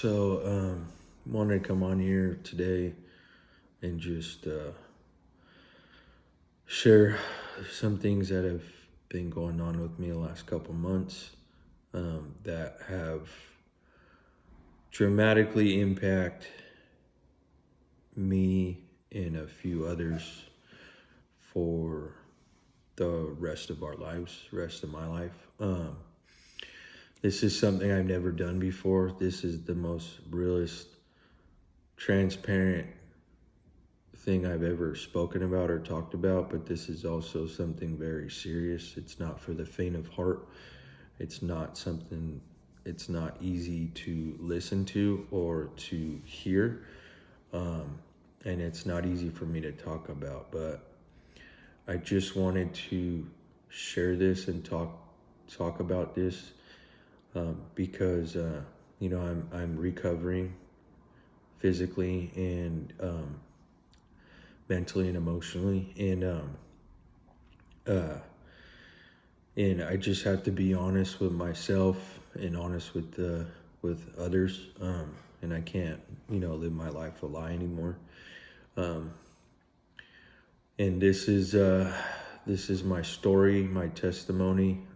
Wanted to come on here today and just share some things that have been going on with me the last couple months that have dramatically impact me and a few others for the rest of our lives, rest of my life. This is something I've never done before. This is the most realist, transparent thing I've ever spoken about or talked about, but this is also something very serious. It's not for the faint of heart. It's not easy to listen to or to hear. And it's not easy for me to talk about, but I just wanted to share this and talk about this because I'm recovering physically and mentally and emotionally, and I just have to be honest with myself and honest with others, and I can't live my life a lie anymore. And this is my story, my testimony.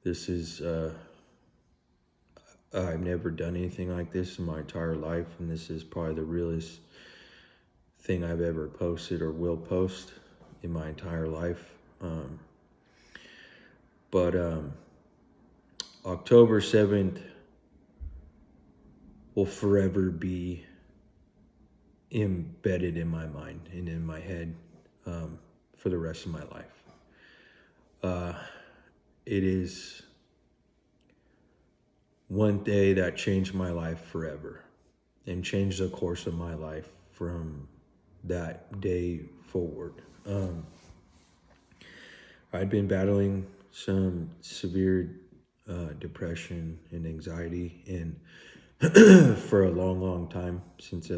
This is I've never done anything like this in my entire life, and this is probably the realest thing I've ever posted or will post in my entire life. But October 7th will forever be embedded in my mind and in my head for the rest of my life. It is one day that changed my life forever and changed the course of my life from that day forward. I'd been battling some severe depression and anxiety and for a long time, since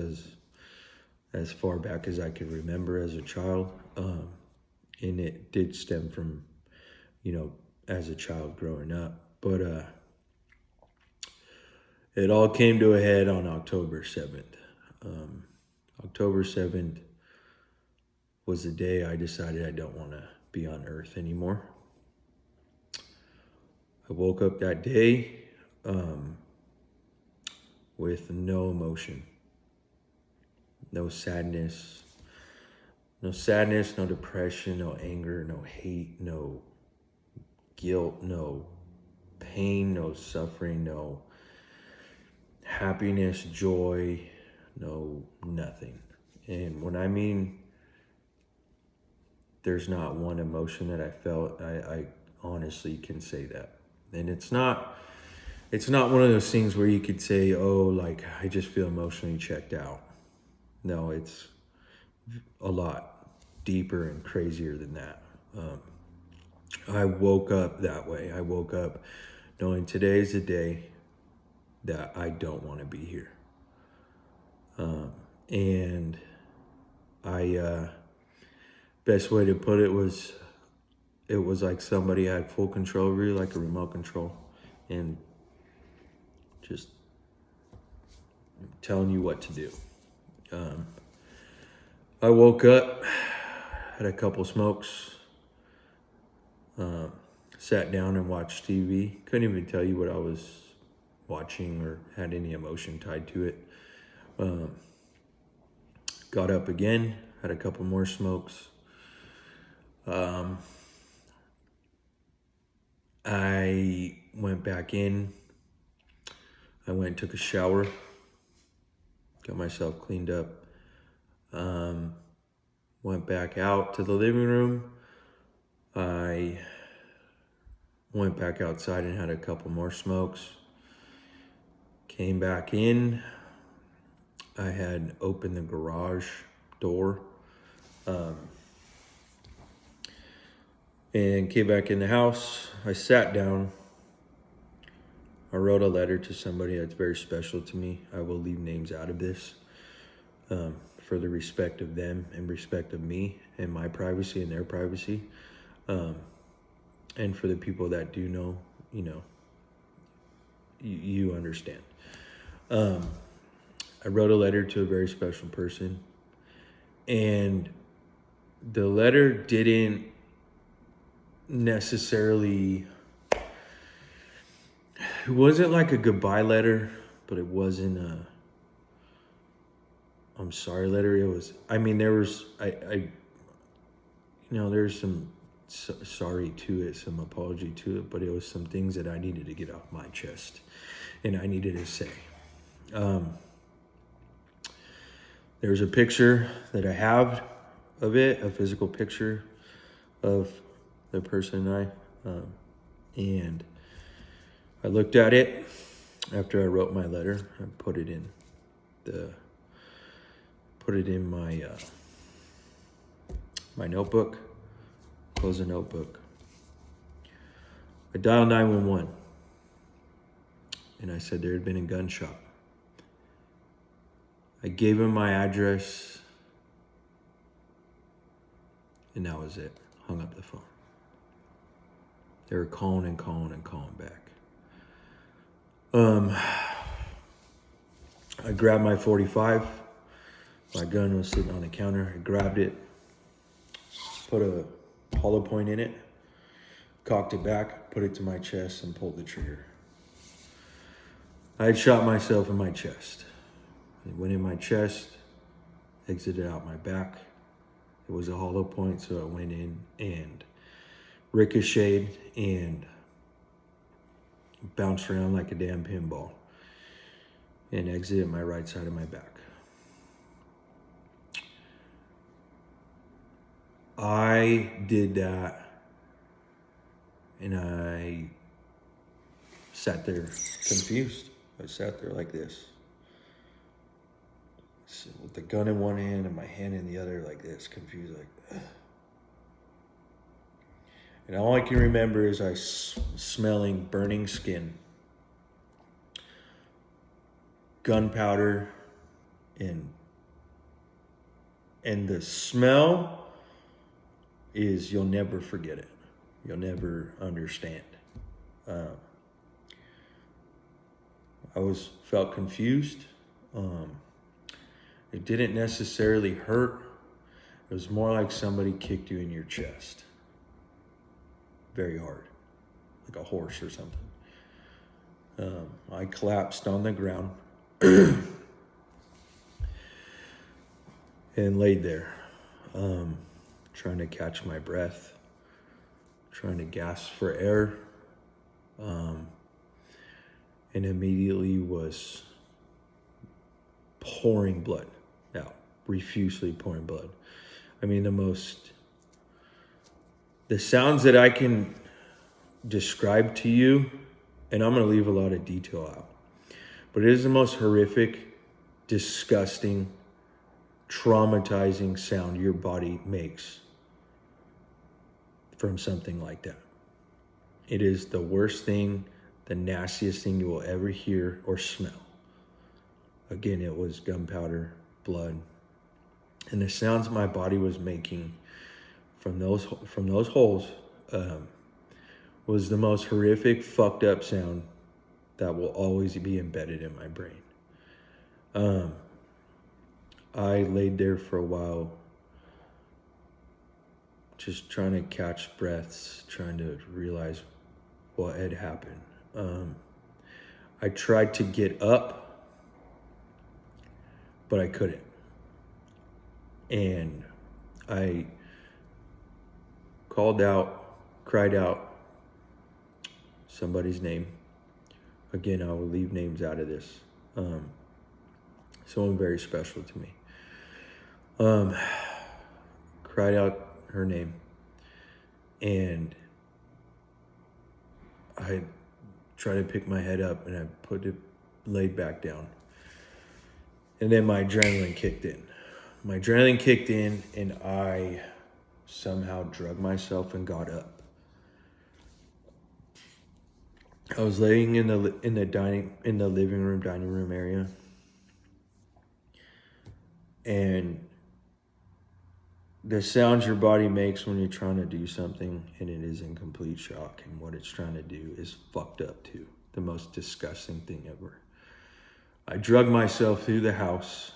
as far back as I could remember as a child. And it did stem from, as a child growing up. But it all came to a head on October 7th. October 7th was the day I decided I don't want to be on earth anymore. I woke up that day with no emotion, no sadness, no depression, no anger, no hate, no guilt, no pain, no suffering, no happiness, joy, no nothing. And when I mean there's not one emotion that I felt, I honestly can say that. And it's not one of those things where you could say, oh, like I just feel emotionally checked out. No, it's a lot deeper and crazier than that. I woke up that way. I woke up knowing today's the day that I don't want to be here. And best way to put it was like somebody had full control over you, like a remote control, and just telling you what to do. I woke up, had a couple smokes, sat down and watched TV. Couldn't even tell you what I was watching or had any emotion tied to it. Got up again, had a couple more smokes. I went back in. I went and took a shower. Got myself cleaned up. Went back out to the living room. I went back outside and had a couple more smokes. Came back in. I had opened the garage door. And came back in the house. I sat down. I wrote a letter to somebody that's very special to me. I will leave names out of this for the respect of them and respect of me and my privacy and their privacy. And for the people that do know, you understand. I wrote a letter to a very special person, and the letter didn't necessarily, it wasn't like a goodbye letter, but it wasn't a I'm sorry letter. It was, I mean, there was, there's some sorry to it, some apology to it, but it was some things that I needed to get off my chest and I needed to say. There's a picture that I have of it, a physical picture of the person and I looked at it after I wrote my letter. I put it in my my notebook. Close the notebook. I dialed 911 and I said there had been a gunshot. I gave him my address and that was it. Hung up the phone. They were calling and calling and calling back. I grabbed my .45. My gun was sitting on the counter. I grabbed it, put a hollow point in it, cocked it back, put it to my chest, and pulled the trigger. I had shot myself in my chest. It went in my chest, exited out my back. It was a hollow point, so it went in and ricocheted and bounced around like a damn pinball and exited my right side of my back. I did that and I sat there confused. I sat there like this, so with the gun in one hand and my hand in the other like this, confused, like, ugh. And all I can remember is I smelling burning skin, gunpowder, and the smell is, you'll never forget it. You'll never understand. I felt confused. It didn't necessarily hurt. It was more like somebody kicked you in your chest. Very hard, like a horse or something. I collapsed on the ground and laid there, trying to catch my breath, trying to gasp for air, and immediately was pouring blood out, profusely pouring blood. I mean, the sounds that I can describe to you, and I'm going to leave a lot of detail out, but it is the most horrific, disgusting, traumatizing sound your body makes from something like that. It is the worst thing, the nastiest thing you will ever hear or smell. Again, it was gunpowder, blood, and the sounds my body was making from those holes was the most horrific, fucked up sound that will always be embedded in my brain. I laid there for a while, just trying to catch breaths, trying to realize what had happened. I tried to get up, but I couldn't. And I called out, cried out somebody's name. Again, I will leave names out of this. Someone very special to me. Cried out her name, and I tried to pick my head up and I laid back down. And then my adrenaline kicked in. And I somehow drugged myself and got up. I was laying in the living room, dining room area, and the sounds your body makes when you're trying to do something and it is in complete shock, and what it's trying to do is fucked up too. The most disgusting thing ever. I drug myself through the house,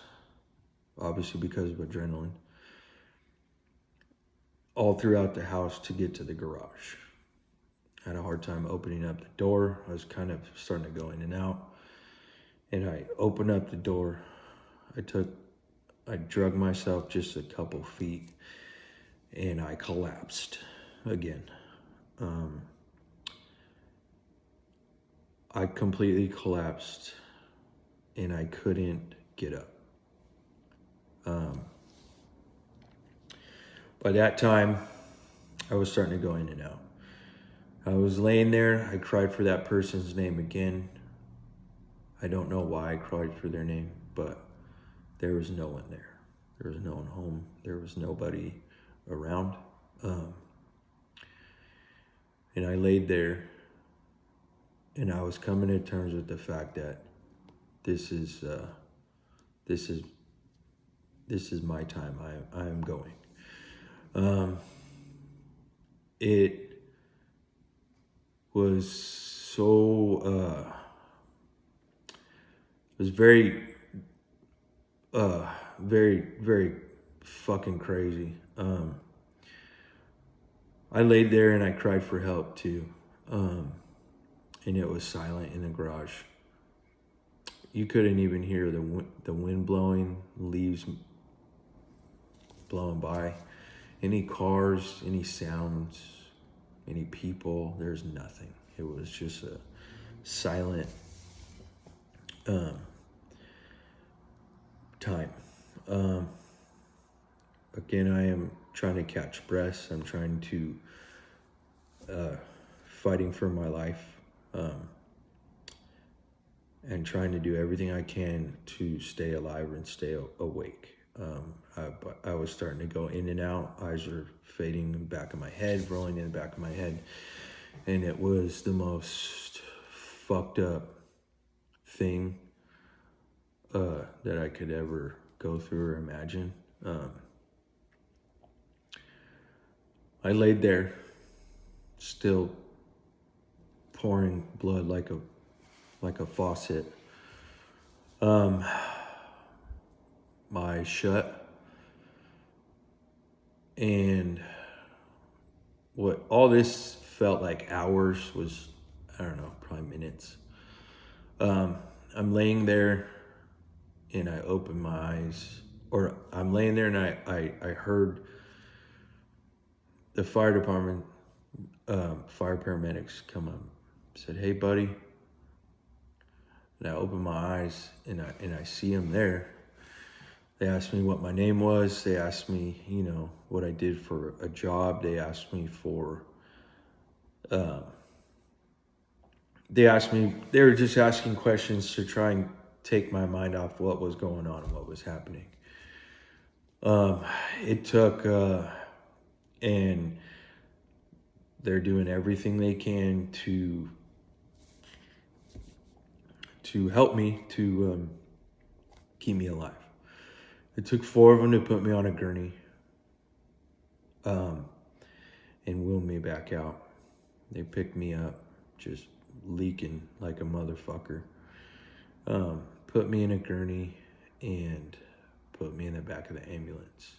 obviously because of adrenaline, all throughout the house to get to the garage. I had a hard time opening up the door. I was kind of starting to go in and out. And I opened up the door. I drug myself just a couple feet and I collapsed again. I completely collapsed and I couldn't get up. By that time, I was starting to go in and out. I was laying there. I cried for that person's name again. I don't know why I cried for their name, but there was no one there. There was no one home. There was nobody around. And I laid there and I was coming to terms with the fact that this is my time. I am going. It was so, it was very, very fucking crazy. I laid there and I cried for help too. And it was silent in the garage. You couldn't even hear the wind blowing, leaves blowing by. Any cars, any sounds, any people, there's nothing. It was just a silent time. Again, I am trying to catch breaths. I'm trying to fighting for my life, and trying to do everything I can to stay alive and stay awake. I was starting to go in and out. Eyes are fading in the back of my head, rolling in the back of my head. And it was the most fucked up thing that I could ever go through or imagine. I laid there, still pouring blood like a faucet. My eyes shut, and what all this felt like hours was, I don't know, probably minutes. I'm laying there and I open my eyes, or I'm laying there and I heard the fire department, fire paramedics come up, said, "Hey buddy." And I open my eyes and I see them there. They asked me what my name was. They asked me, what I did for a job. They asked me for, they were just asking questions to try and take my mind off what was going on and what was happening. It took, and they're doing everything they can to help me, to keep me alive. It took 4 of them to put me on a gurney and wheel me back out. They picked me up, just leaking like a motherfucker. Put me in a gurney and put me in the back of the ambulance.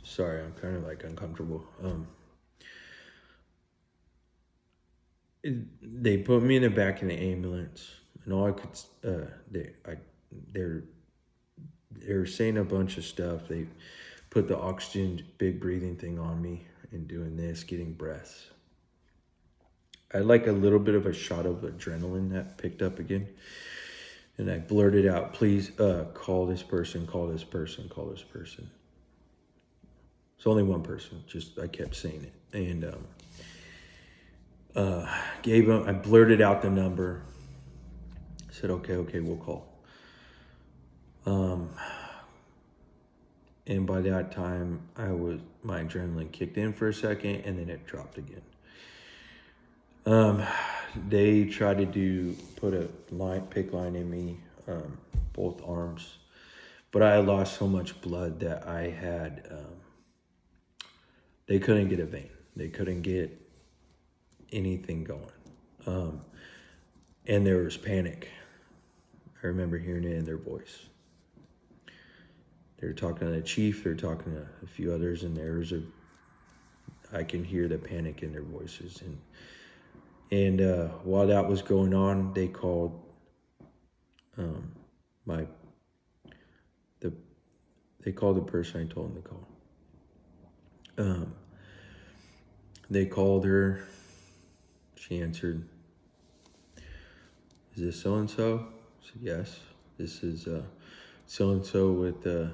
Sorry, I'm kind of like uncomfortable. They put me in the back of the ambulance, and all I could, they were saying a bunch of stuff. They put the oxygen, big breathing thing on me and doing this, getting breaths. I had like a little bit of a shot of adrenaline that picked up again. And I blurted out, "Please call this person, call this person, call this person." It's only one person, just I kept saying it. And I blurted out the number. I said, okay, we'll call. And by that time, my adrenaline kicked in for a second, and then it dropped again. They tried to put a PICC line in me, both arms, but I lost so much blood that I had, they couldn't get a vein. They couldn't get anything going. And there was panic. I remember hearing it in their voice. They were talking to the chief, they were talking to a few others, and I can hear the panic in their voices. And while that was going on, they called they called the person I told them to call. They called her. She answered. Is this so-and-so? I said, yes. This is so-and-so with the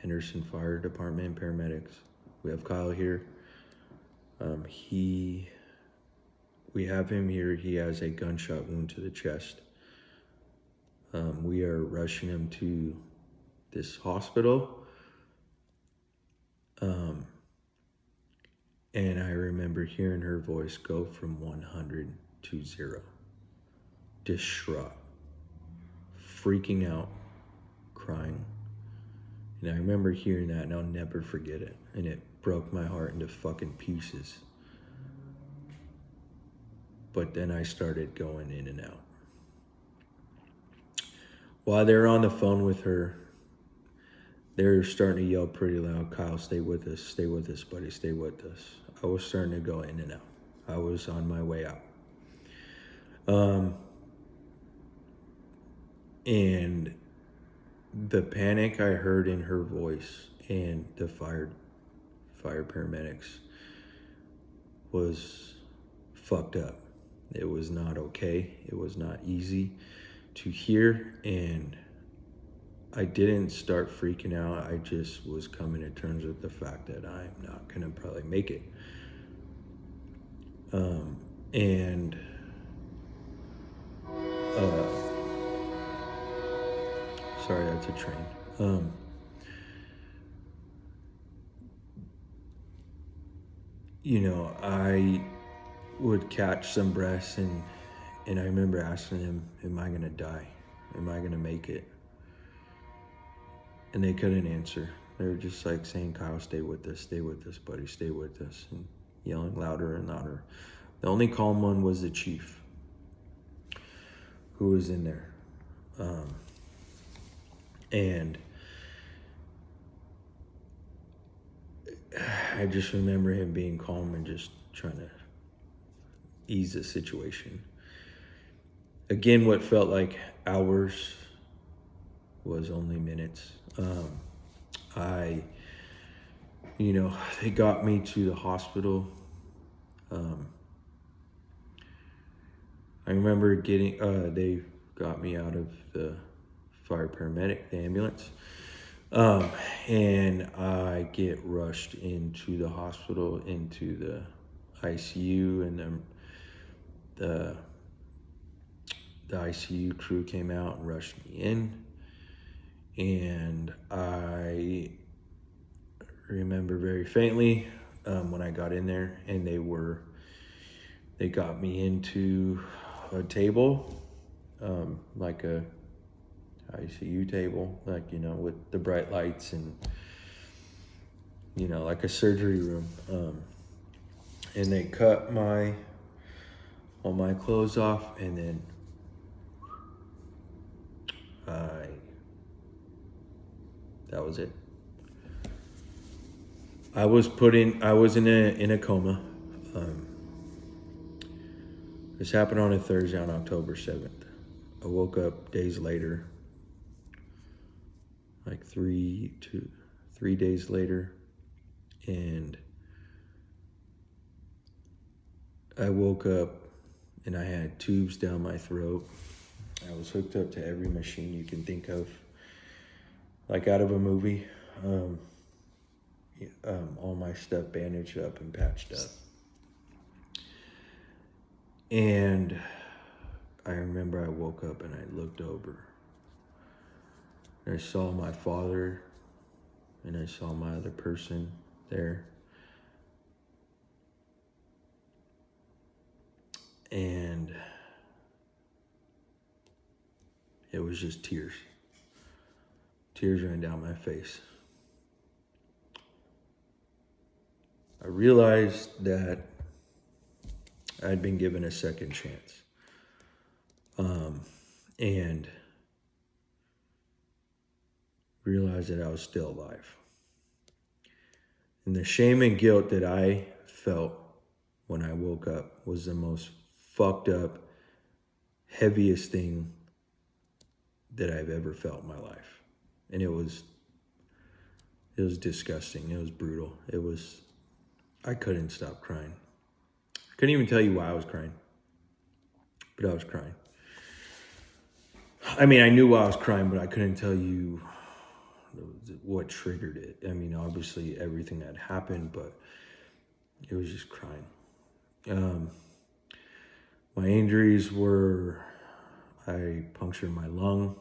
Henderson Fire Department paramedics. We have Kyle here. We have him here. He has a gunshot wound to the chest. We are rushing him to this hospital. And I remember hearing her voice go from 100 to 0. Distraught, freaking out, crying. And I remember hearing that, and I'll never forget it. And it broke my heart into fucking pieces. But then I started going in and out. While they're on the phone with her, they're starting to yell pretty loud, Kyle, stay with us, buddy, stay with us. I was starting to go in and out. I was on my way out. And the panic I heard in her voice and the fire paramedics was fucked up. It was not okay. It was not easy to hear, and I didn't start freaking out. I just was coming to terms with the fact that I'm not gonna probably make it. And sorry, that's a train. I would catch some breaths, and I remember asking them, am I gonna die? Am I gonna make it? And they couldn't answer. They were just like saying, Kyle, stay with us, buddy, stay with us, and yelling louder and louder. The only calm one was the chief, who was in there. And I just remember him being calm and just trying to ease the situation. Again, what felt like hours was only minutes. They got me to the hospital. I remember they got me out of the fire paramedic, the ambulance. And I get rushed into the hospital, into the ICU, and the ICU crew came out and rushed me in. And I remember very faintly when I got in there, and they got me into a table, like a ICU table, with the bright lights and, like a surgery room. And they cut all my clothes off, and then that was it. I was in a coma. This happened on a Thursday on October 7th. I woke up days later, like 3 days later, and I woke up and I had tubes down my throat. I was hooked up to every machine you can think of, like out of a movie. All my stuff bandaged up and patched up. And I remember I woke up and I looked over. And I saw my father, and I saw my other person there. And it was just tears. Tears ran down my face. I realized that I'd been given a second chance. And realized that I was still alive. And the shame and guilt that I felt when I woke up was the most fucked up, heaviest thing that I've ever felt in my life. And it was disgusting. It was brutal. I couldn't stop crying. I couldn't even tell you why I was crying, but I was crying. I mean, I knew why I was crying, but I couldn't tell you what triggered it. I mean, obviously everything that happened, but it was just crying. My injuries were, I punctured my lung.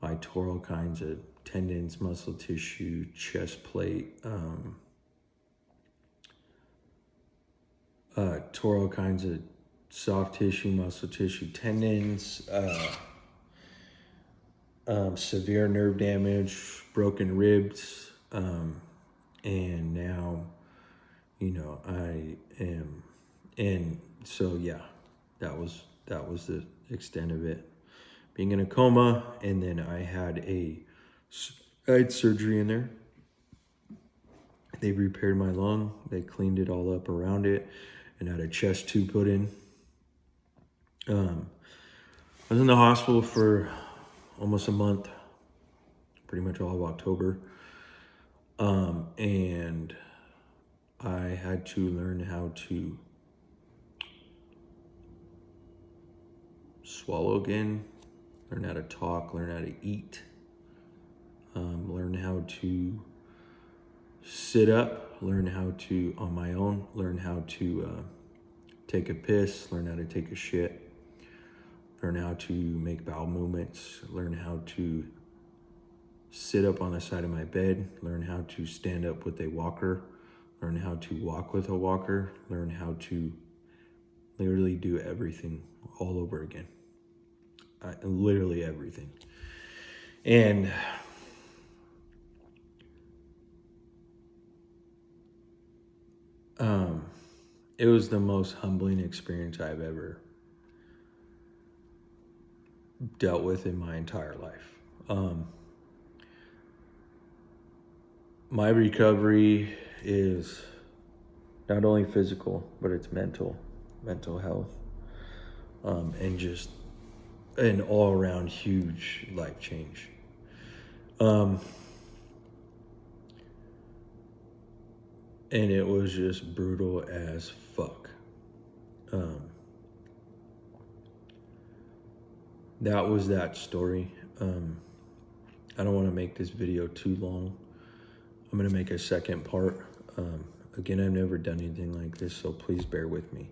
I tore all kinds of tendons, muscle tissue, chest plate, tore all kinds of soft tissue, muscle tissue, tendons, severe nerve damage, broken ribs, and now, I am, and so yeah, that was the extent of it. Being in a coma, and then I had surgery in there. They repaired my lung, they cleaned it all up around it, and had a chest tube put in. I was in the hospital for almost a month, pretty much all of October. And I had to learn how to swallow again, learn how to talk, learn how to eat, learn how to sit up, learn how to, on my own, learn how to take a piss, learn how to take a shit, learn how to make bowel movements, learn how to sit up on the side of my bed, learn how to stand up with a walker, learn how to walk with a walker, learn how to literally do everything all over again. Literally everything. And it was the most humbling experience I've ever dealt with in my entire life. My recovery is not only physical, but it's mental health, and just an all-around huge life change. And it was just brutal as fuck. That was that story. I don't want to make this video too long. I'm going to make a second part. Again, I've never done anything like this, so please bear with me.